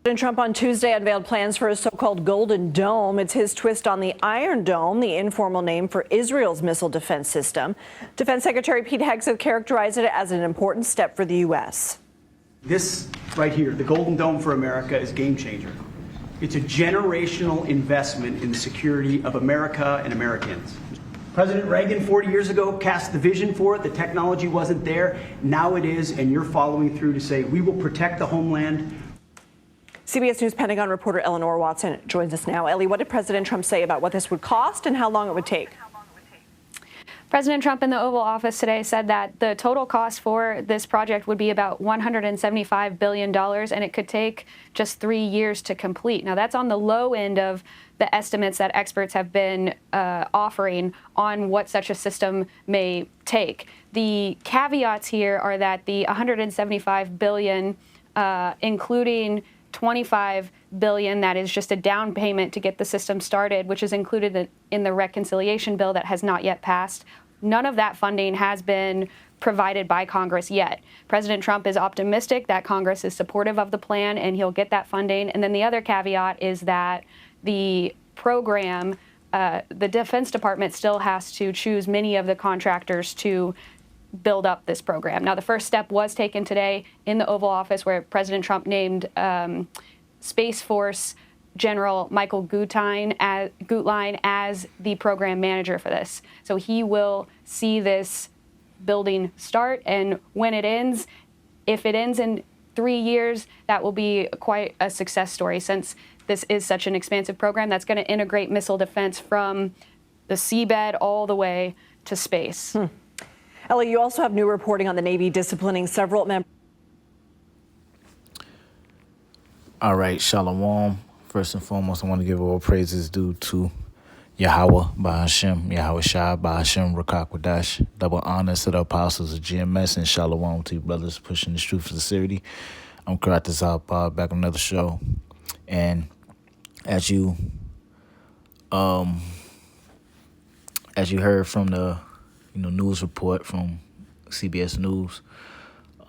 President Trump on Tuesday unveiled plans for a so-called Golden Dome. It's his twist on the Iron Dome, the informal name for Israel's missile defense system. Defense Secretary Pete Hegseth characterized it as an important step for the U.S. This right here, the Golden Dome for America, is a game changer. It's a generational investment in the security of America and Americans. President Reagan 40 years ago cast the vision for it. The technology wasn't there. Now it is, and you're following through to say we will protect the homeland. CBS News Pentagon reporter Eleanor Watson joins us now. Ellie, what did President Trump say about what this would cost and how long it would take? President Trump in the Oval Office today said that the total cost for this project would be about $175 billion, and it could take just 3 years to complete. Now, that's on the low end of the estimates that experts have been offering on what such a system may take. The caveats here are that the $175 billion, including $25 billion, that is just a down payment to get the system started, which is included in the reconciliation bill that has not yet passed. None of that funding has been provided by Congress yet. President Trump is optimistic that Congress is supportive of the plan and he'll get that funding. And then the other caveat is that the program, the Defense Department still has to choose many of the contractors to build up this program. Now, the first step was taken today in the Oval Office, where President Trump named Space Force General Michael Gutlein as the program manager for this. So he will see this building start, and when it ends, if it ends in 3 years, that will be quite a success story, since this is such an expansive program that's going to integrate missile defense from the seabed all the way to space. Ellie, you also have new reporting on the Navy disciplining several members. All right, Shalom. First and foremost, I want to give all praises due to Yahweh, Bahashem, Yahweh Shai, Bahashem, Rakakwadash. Double honors to the apostles of GMS, and Shalom to you brothers pushing this truth for sincerity. I'm Karatas Alpha, back on another show. And as you heard from the news report from CBS News,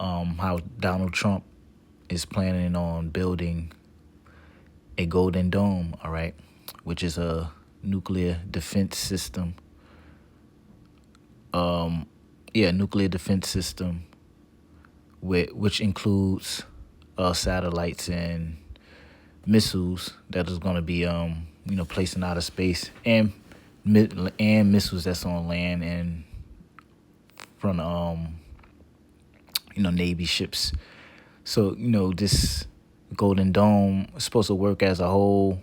how Donald Trump is planning on building a Golden Dome, all right, which is a nuclear defense system. Nuclear defense system, which includes satellites and missiles that is going to be placed in outer space, and missiles that's on land and from Navy ships. So this Golden Dome is supposed to work as a whole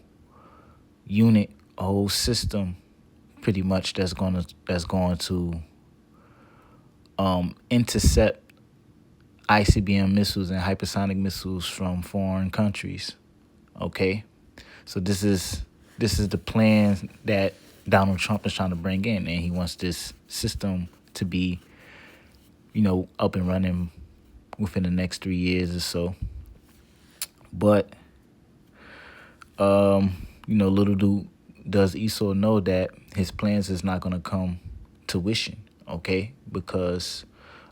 unit, a whole system, pretty much that's going to intercept ICBM missiles and hypersonic missiles from foreign countries. Okay, so this is the plan that Donald Trump is trying to bring in, and he wants this system to be, up and running within the next 3 years or so. But, little does Esau know that his plans is not going to come to fruition, okay? Because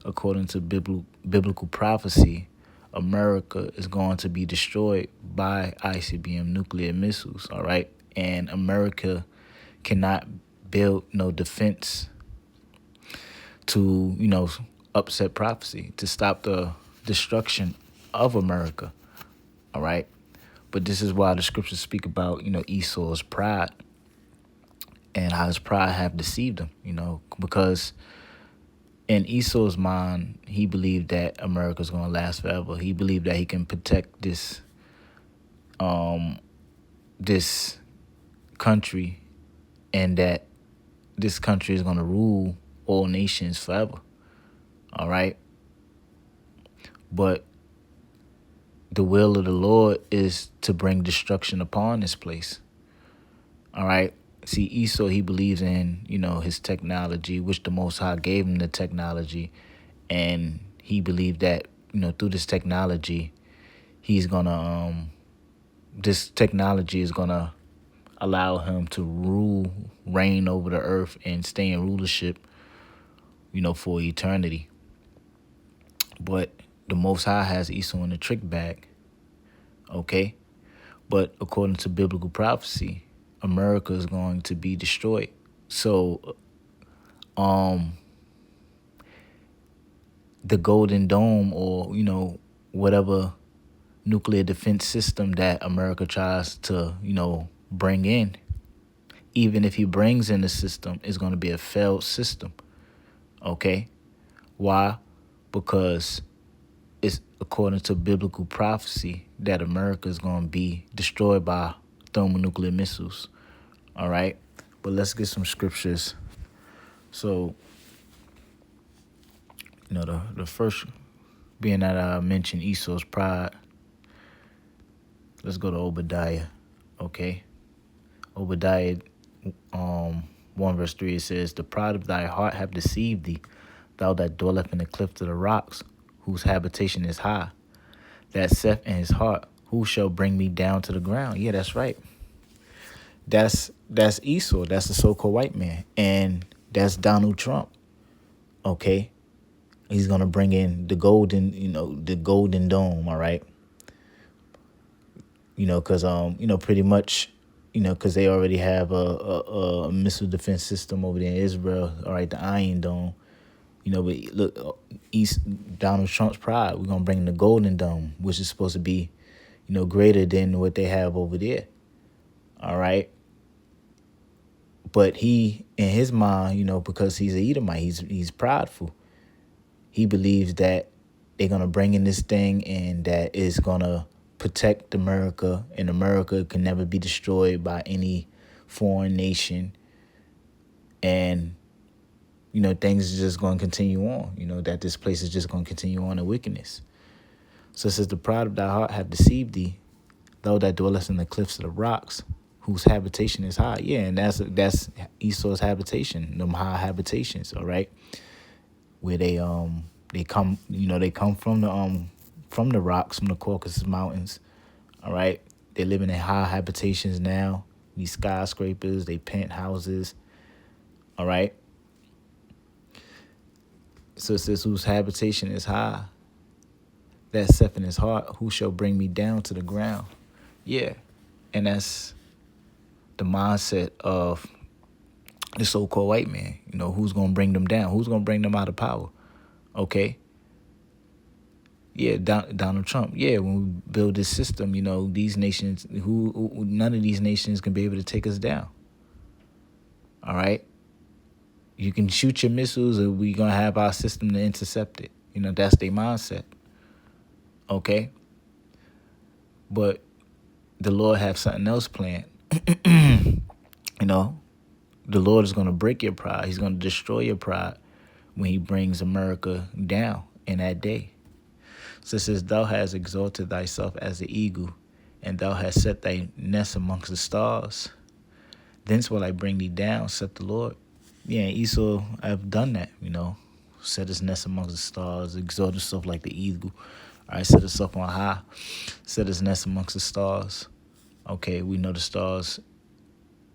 according to biblical prophecy, America is going to be destroyed by ICBM nuclear missiles, all right? And America cannot build no defense to, upset prophecy, to stop the destruction of America, all right? But this is why the scriptures speak about, Esau's pride and how his pride have deceived him, because in Esau's mind, he believed that America's going to last forever. He believed that he can protect this country, and that this country is going to rule all nations forever. All right? But the will of the Lord is to bring destruction upon this place. All right? See, Esau, he believes in, his technology, which the Most High gave him the technology. And he believed that, through this technology, this technology is going to allow him to reign over the earth and stay in rulership, for eternity. But the Most High has Esau in the trick bag, okay? But according to biblical prophecy, America is going to be destroyed. So, the Golden Dome, or, whatever nuclear defense system that America tries to, bring in, even if he brings in the system, is going to be a failed system. Okay? Why? Because it's according to biblical prophecy that America is going to be destroyed by thermonuclear missiles. All right? But let's get some scriptures. So, the first, being that I mentioned Esau's pride, let's go to Obadiah. Okay? Obadiah 1 verse 3, it says, "The pride of thy heart have deceived thee, thou that dwelleth in the cleft of the rocks, whose habitation is high. That saith in his heart, who shall bring me down to the ground?" Yeah, that's right. That's Esau. That's the so-called white man. And that's Donald Trump. Okay? He's going to bring in the golden dome, all right? Because, pretty much, because they already have a missile defense system over there in Israel, all right, the Iron Dome. But look, Donald Trump's pride, we're going to bring the Golden Dome, which is supposed to be, greater than what they have over there. All right. But he, in his mind, because he's an Edomite, he's prideful. He believes that they're going to bring in this thing and that it's going to protect America, and America can never be destroyed by any foreign nation. And things are just going to continue on, that this place is just going to continue on in wickedness. So it says, "The pride of thy heart have deceived thee, thou that dwellest in the cliffs of the rocks, whose habitation is high." Yeah, and that's Esau's habitation, them high habitations, all right? Where they come from the rocks, from the Caucasus Mountains, all right? They're living in high habitations now, these skyscrapers, they penthouses, all right? So it says, "Whose habitation is high, that saith in his heart, who shall bring me down to the ground?" Yeah, and that's the mindset of the so-called white man. Who's going to bring them down? Who's going to bring them out of power? Okay? Yeah, Donald Trump. Yeah, when we build this system, these nations, none of these nations can be able to take us down. All right? You can shoot your missiles, and we're going to have our system to intercept it. That's their mindset. Okay? But the Lord have something else planned. The Lord is going to break your pride. He's going to destroy your pride when he brings America down in that day. So it says, "Thou hast exalted thyself as the eagle, and thou hast set thy nest amongst the stars. Thence will I bring thee down, saith the Lord." Yeah, and Esau have done that, set his nest amongst the stars, exalt himself like the eagle. All right, set himself on high, set his nest amongst the stars. Okay, we know the stars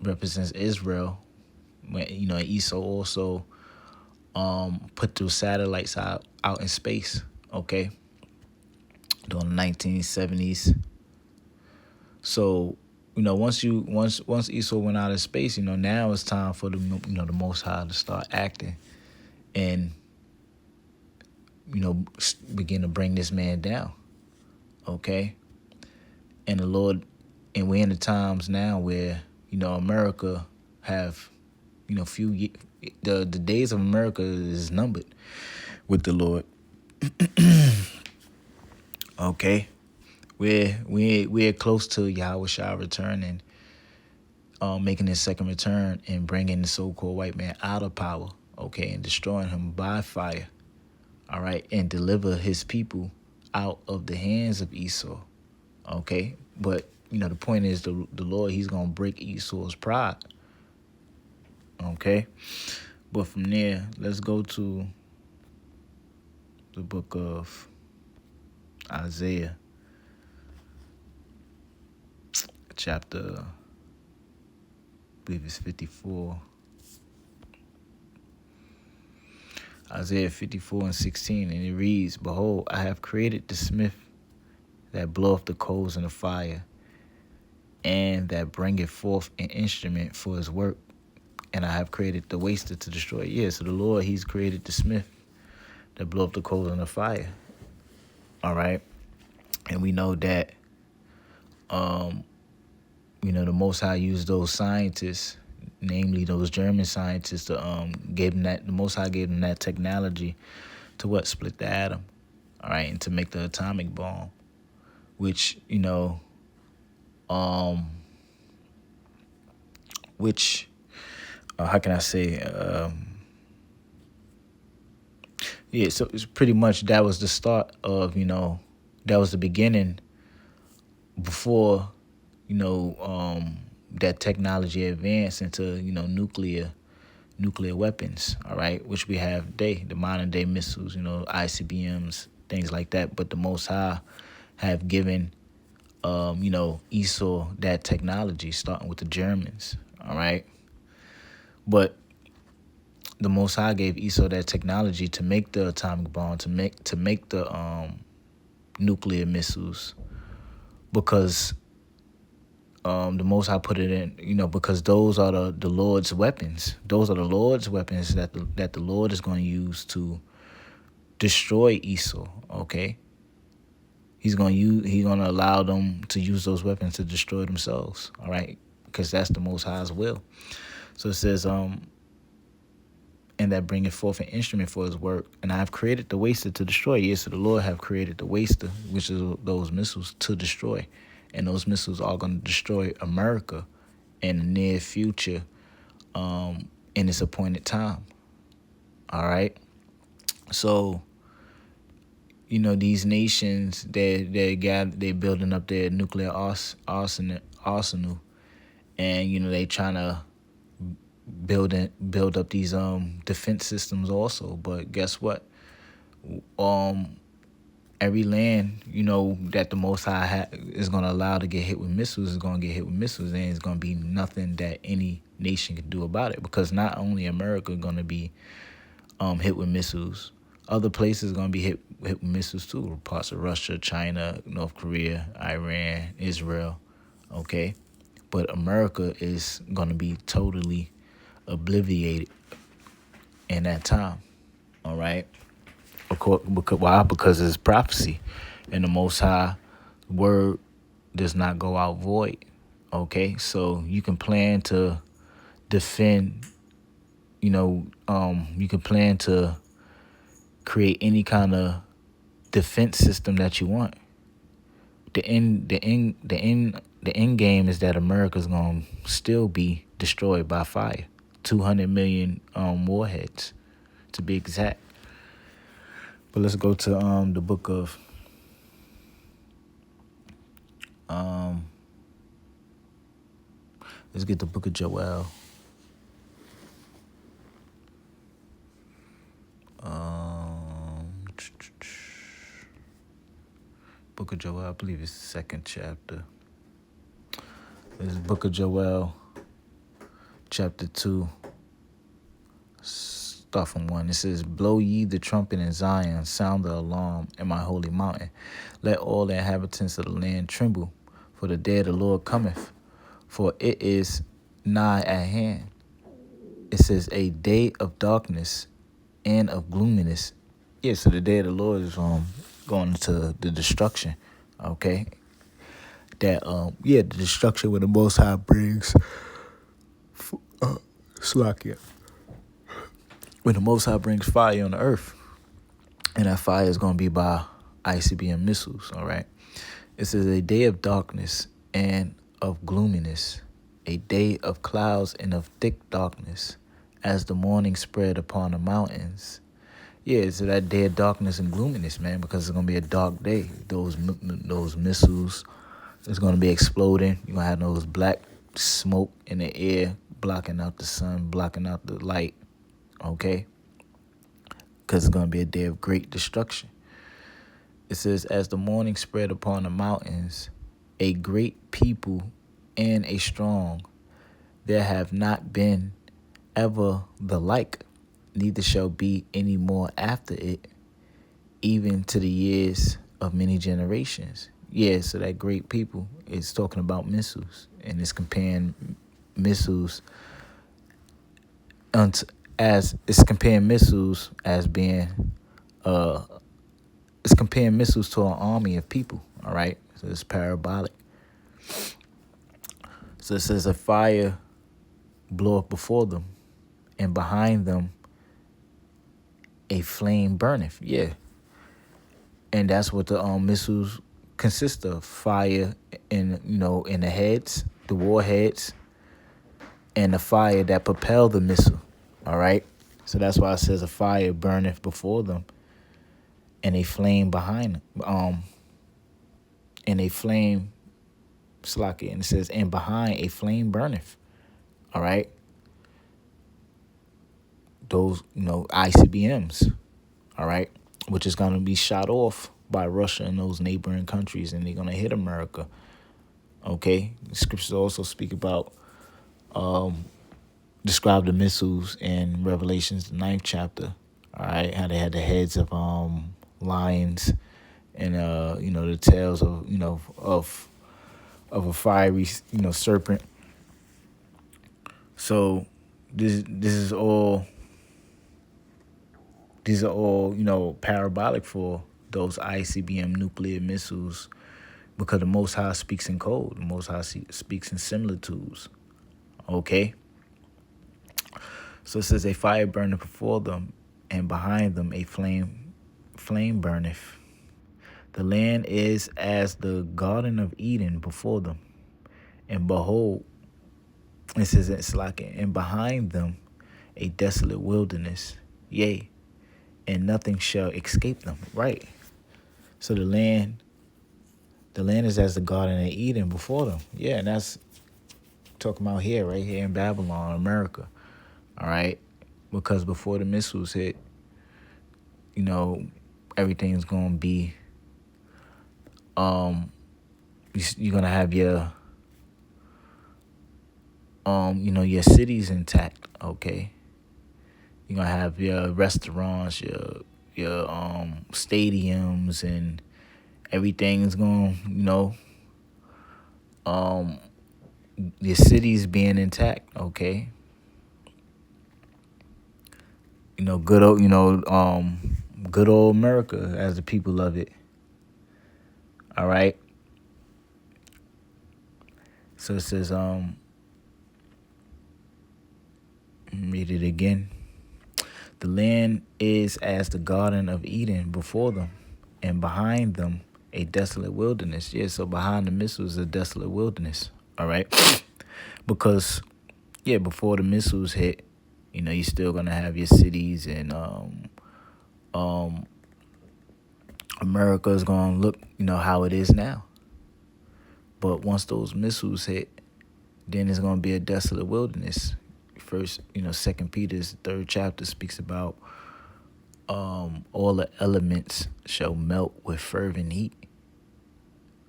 represents Israel. When, Esau also put those satellites out in space, okay, during the 1970s. So, once Esau went out of space, now it's time for the Most High to start acting and, begin to bring this man down, okay? And the Lord, and we're in the times now where, America have, the days of America is numbered with the Lord. Okay? We're close to Yahweh Shah returning, making his second return and bringing the so-called white man out of power, okay, and destroying him by fire, all right, and deliver his people out of the hands of Esau, okay? But, the point is the Lord, he's going to break Esau's pride, okay? But from there, let's go to the book of Isaiah. Chapter, I believe it's 54. Isaiah 54:16, and it reads, "Behold, I have created the smith that bloweth the coals in the fire, and that bringeth forth an instrument for his work. And I have created the waster to destroy. Yeah, so the Lord, he's created the smith that blow up the coals in the fire. All right. And we know that, the Most High used those scientists, namely those German scientists, to the Most High gave them that technology to split the atom, all right, and to make the atomic bomb, which how can I say? Yeah, so it's pretty much that was the start of that was the beginning before that technology advanced into nuclear weapons, all right, which we have today, the modern day missiles, ICBMs, things like that. But the Most High have given Esau that technology, starting with the Germans, all right. But the Most High gave Esau that technology to make the atomic bomb, to make the nuclear missiles, because the Most High put it in, because those are the Lord's weapons. Those are the Lord's weapons that the Lord is going to use to destroy Esau. Okay, He's going to allow them to use those weapons to destroy themselves. All right, because that's the Most High's will. So it says, and that bringeth forth an instrument for his work. And I have created the waster to destroy. Yes, so the Lord have created the waster, which is those missiles, to destroy. And those missiles are going to destroy America in the near future, in its appointed time. All right. So, these nations, they're building up their nuclear arsenal, and they trying to build up these defense systems also. But guess what? Every land, that the Most High is going to allow to get hit with missiles is going to get hit with missiles, and it's going to be nothing that any nation can do about it, because not only America going to be hit with missiles, other places going to be hit with missiles too, parts of Russia, China, North Korea, Iran, Israel, okay? But America is going to be totally obliterated in that time, all right? Why? Because it's prophecy, and the Most High word does not go out void. Okay, so you can plan to defend. You can plan to create any kind of defense system that you want. The end game is that America's gonna still be destroyed by fire. 200 million warheads, to be exact. But let's go to the book of let's get the book of Joel. Book of Joel, I believe it's the second chapter. This is book of Joel, chapter 2. Start from 1. It says, blow ye the trumpet in Zion, sound the alarm in my holy mountain. Let all the inhabitants of the land tremble, for the day of the Lord cometh, for it is nigh at hand. It says, a day of darkness and of gloominess. Yeah, so the day of the Lord is going into the destruction, okay? That, the destruction when the Most High brings, Slakia. When the Most High brings fire on the earth, and that fire is going to be by ICBM missiles, all right? It says a day of darkness and of gloominess, a day of clouds and of thick darkness, as the morning spread upon the mountains. Yeah, so that day of darkness and gloominess, man, because it's going to be a dark day. Those missiles is going to be exploding. You're going to have those black smoke in the air, blocking out the sun, blocking out the light. Okay, because it's going to be a day of great destruction. It says, as the morning spread upon the mountains, a great people and a strong, there have not been ever the like, neither shall be any more after it, even to the years of many generations. Yeah, so that great people is talking about missiles, and it's comparing missiles unt- as it's comparing missiles as being uh it's comparing missiles to an army of people. All right, so it's parabolic. So it says a fire blow up before them, and behind them a flame burneth. Yeah, and that's what the missiles consist of: fire in in the heads, the warheads, and the fire that propel the missile. All right, so that's why it says a fire burneth before them, and a flame behind them. And a flame, slack it, and it says, and behind a flame burneth. All right, those ICBMs. All right, which is gonna be shot off by Russia and those neighboring countries, and they're gonna hit America. Okay, the scriptures also speak about describe the missiles in Revelations the 9th chapter. All right, how they had the heads of lions, and the tails of a fiery serpent. So these are all parabolic for those ICBM nuclear missiles, because the Most High speaks in code. The Most High speaks in similitudes. Okay. So it says a fire burneth before them, and behind them a flame burneth. The land is as the Garden of Eden before them, and behold, it says it's like, and behind them a desolate wilderness, yea, and nothing shall escape them. Right. So the land is as the Garden of Eden before them. Yeah, and that's talking about here, right here in Babylon, America. All right, because before the missiles hit, everything's gonna be you're gonna have your your cities intact. Okay, you're gonna have your restaurants, your stadiums, and everything's gonna your cities being intact. Okay, good old good old America, as the people love it. All right. So it says, read it again. The land is as the Garden of Eden before them, and behind them a desolate wilderness. Yeah, so behind the missiles, a desolate wilderness. All right. Because, before the missiles hit, you're still gonna have your cities, and America is gonna look, how it is now. But once those missiles hit, then it's gonna be a desolate wilderness. First, 2 Peter's 3rd chapter speaks about all the elements shall melt with fervent heat.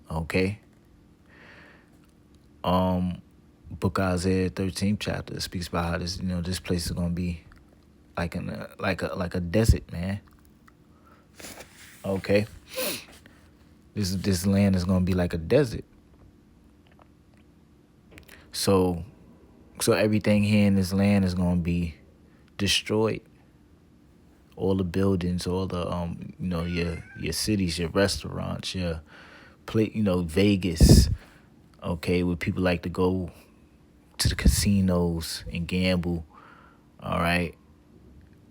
Okay. Book of Isaiah 13th chapter speaks about how this place is gonna be like a desert, man. Okay. This land is gonna be like a desert. So everything here in this land is gonna be destroyed. All the buildings, all the your cities, your restaurants, your Vegas, okay, where people like to go to the casinos and gamble. All right.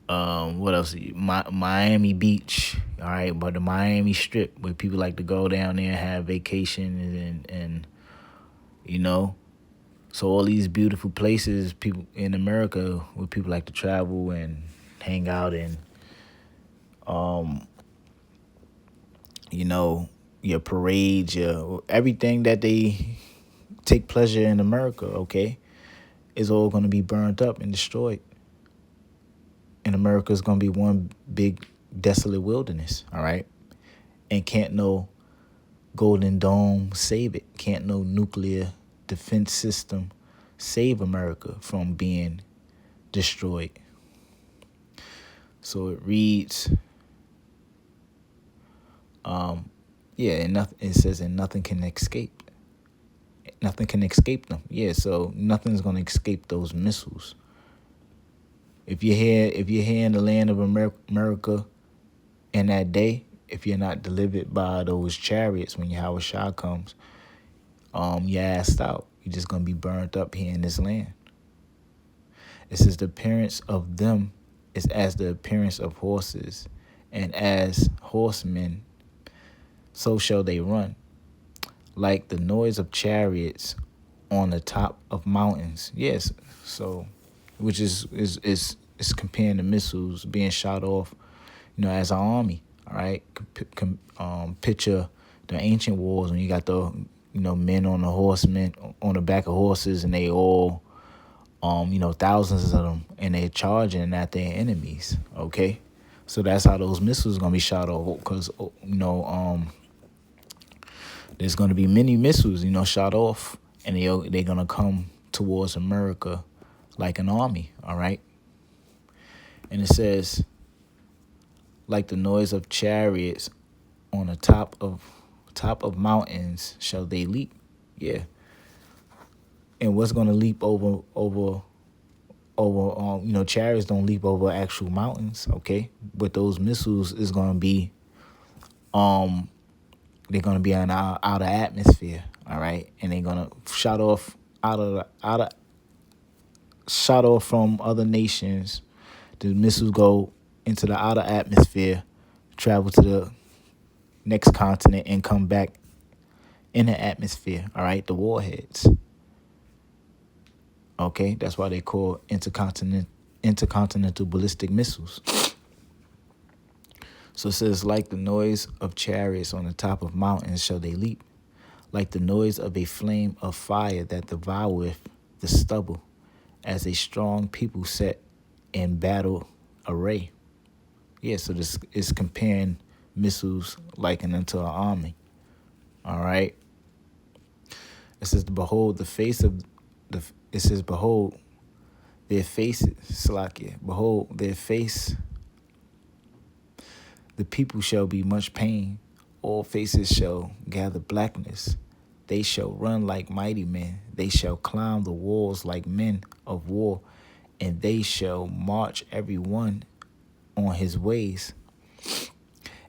What else? Miami Beach. All right, but the Miami Strip, where people like to go down there and have vacation, and so all these beautiful places, people in America, where people like to travel and hang out, and your parades, your everything that they take pleasure in America, okay, is all going to be burned up and destroyed. And America is going to be one big desolate wilderness, all right? And can't no Golden Dome save it. Can't no nuclear defense system save America from being destroyed. So it reads, Yeah, and nothing. It says, and nothing can escape. Nothing can escape them. Yeah, so nothing's gonna escape those missiles. If you're here in the land of America in that day, if you're not delivered by those chariots when Yahweh Shah comes, you're assed out. You're just gonna be burnt up here in this land. It says the appearance of them is as the appearance of horses, and as horsemen, so shall they run, like the noise of chariots on the top of mountains. Yes, so which is comparing the missiles being shot off, as an army. All right, picture the ancient wars when you got the men on the horsemen on the back of horses, and they all thousands of them, and they're charging at their enemies. Okay, so that's how those missiles gonna be shot off, because there's gonna be many missiles shot off, and they're gonna come towards America like an army. All right, and it says, like the noise of chariots on the top of mountains shall they leap. Yeah. And what's gonna leap over chariots don't leap over actual mountains, okay? But those missiles is gonna be they're gonna be in our outer atmosphere, all right? And they're gonna shot off from other nations. The missiles go into the outer atmosphere, travel to the next continent, and come back in the atmosphere, all right? The warheads. Okay, that's why they call intercontinental ballistic missiles. So it says, like the noise of chariots on the top of mountains shall they leap, like the noise of a flame of fire that devoureth the stubble, as a strong people set in battle array. Yeah, so this is comparing missiles likened unto an army. All right. It says, behold, it says, behold, their faces, Salakia, behold, their face, the people shall be much pain. All faces shall gather blackness. They shall run like mighty men. They shall climb the walls like men of war, and they shall march every one on his ways,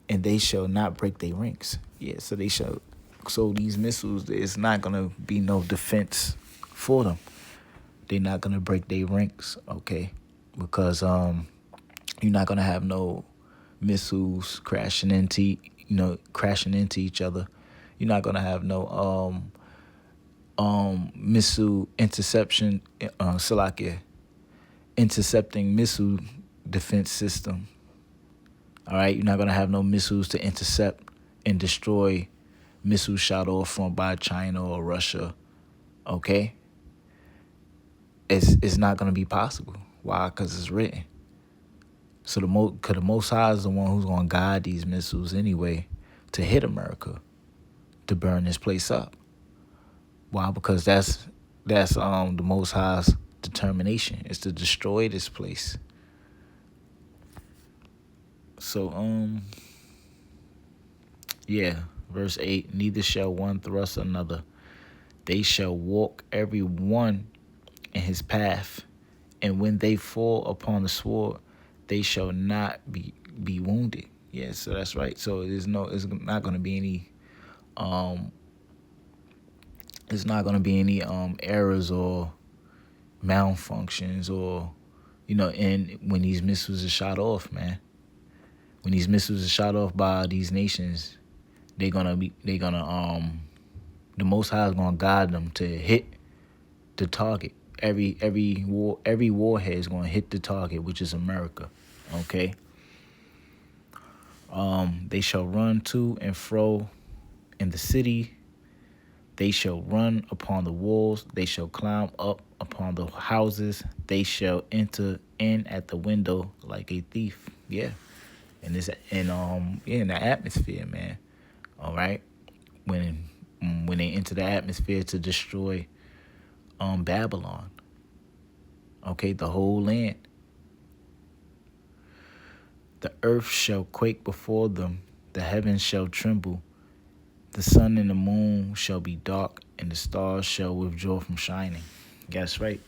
and they shall not break their ranks. Yeah, so they shall. So these missiles, there's not gonna be no defense for them. They're not gonna break their ranks, okay? Because you're not gonna have no missiles crashing into each other. You're not gonna have no missile interception, intercepting missile defense system. All right, you're not gonna have no missiles to intercept and destroy missiles shot off from by China or Russia. Okay, it's not gonna be possible. Why? Because it's written. So the Most High is the one who's gonna guide these missiles anyway to hit America, to burn this place up. Why? Because that's the Most High's determination, is to destroy this place. So yeah, verse 8, neither shall one thrust another. They shall walk every one in his path, and when they fall upon the sword, they shall not be wounded. Yeah, so that's right. So it's not going to be any errors or malfunctions, or and when these missiles are shot off, man. When these missiles are shot off by these nations, the Most High is gonna guide them to hit the target. Every warhead is gonna hit the target, which is America. Okay. They shall run to and fro in the city. They shall run upon the walls. They shall climb up upon the houses. They shall enter in at the window like a thief. Yeah. And it's in the atmosphere, man. All right. When they enter the atmosphere to destroy Babylon. Okay, the whole land. The earth shall quake before them, the heavens shall tremble, The sun and the moon shall be dark, and the stars shall withdraw from shining. That's right.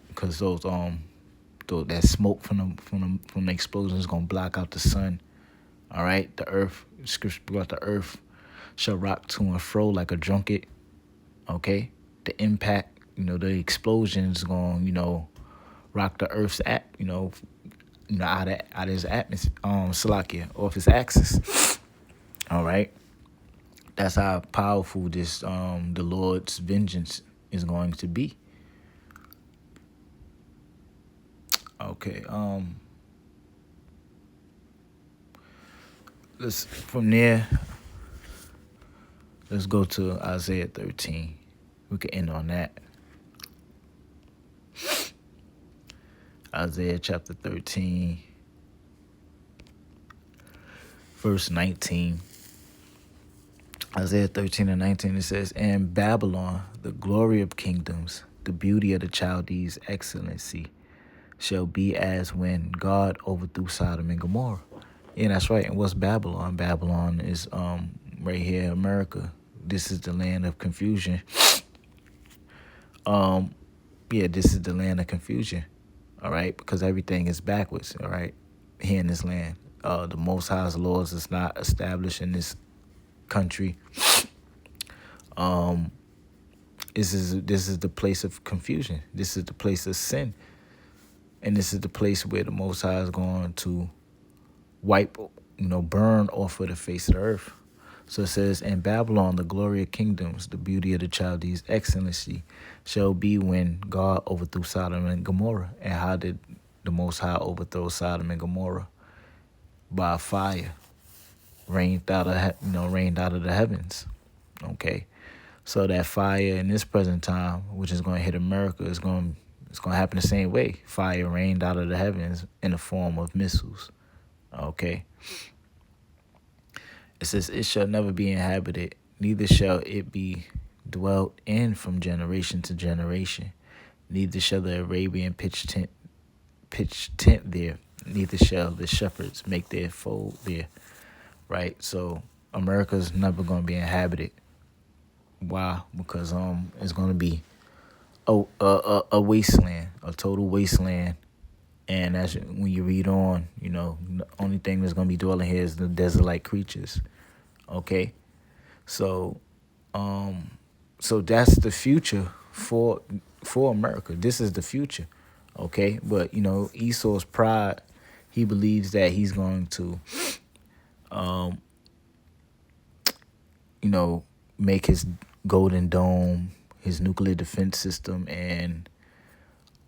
Because that smoke from the explosion is gonna block out the sun. All right. The earth, scripture about the earth shall rock to and fro like a drunkard. Okay. The impact, the explosion is gonna, rock the earth's out of his atmosphere, Salakia, off its axis. All right. That's how powerful this the Lord's vengeance is going to be. Okay. From there, let's go to Isaiah 13. We can end on that. Isaiah chapter 13, verse 19. Isaiah 13 and 19, it says, "And Babylon, the glory of kingdoms, the beauty of the Chaldees' excellency, shall be as when God overthrew Sodom and Gomorrah." Yeah, that's right. And what's Babylon? Babylon is right here, America. This is the land of confusion. This is the land of confusion. All right, because everything is backwards. All right, here in this land, the Most High's laws is not established in this country. This is the place of confusion. This is the place of sin, and this is the place where the Most High is going to wipe, burn off of the face of the earth. So it says, "And Babylon, the glory of kingdoms, the beauty of the Chaldees' excellency, shall be when God overthrew Sodom and Gomorrah." And how did the Most High overthrow Sodom and Gomorrah? By fire, rained out of the heavens. Okay, so that fire in this present time, which is going to hit America, it's going to happen the same way. Fire rained out of the heavens in the form of missiles. Okay. It says, "It shall never be inhabited, neither shall it be dwelt in from generation to generation. Neither shall the Arabian pitch tent there, neither shall the shepherds make their fold there." Right? So America's never going to be inhabited. Why? Because it's going to be a wasteland, a total wasteland. And as when you read on, the only thing that's going to be dwelling here is the desert-like creatures. Okay? So that's the future for America. This is the future. Okay? But, Esau's pride, he believes that he's going to, make his golden dome, his nuclear defense system, and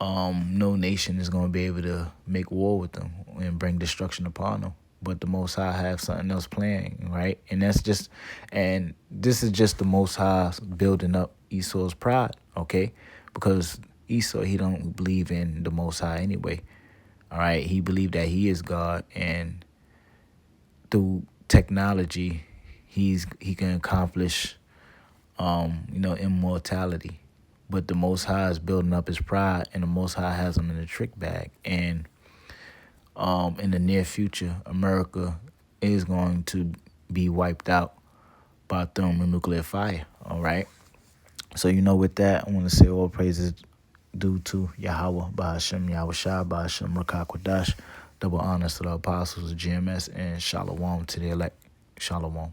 no nation is going to be able to make war with them and bring destruction upon them. But the Most High have something else planned, right? And this is just the Most High building up Esau's pride, okay? Because Esau, he don't believe in the Most High anyway, all right? He believed that he is God, and through technology, he can accomplish, immortality. But the Most High is building up his pride, and the Most High has him in a trick bag. And in the near future, America is going to be wiped out by thermonuclear fire, all right? So, with that, I want to say all praises due to Yahweh, Ba'ashem, Yahushua, Ba'ashem, Rakah Kodash. Double honors to the apostles of GMS, and Shalom to the elect. Shalom.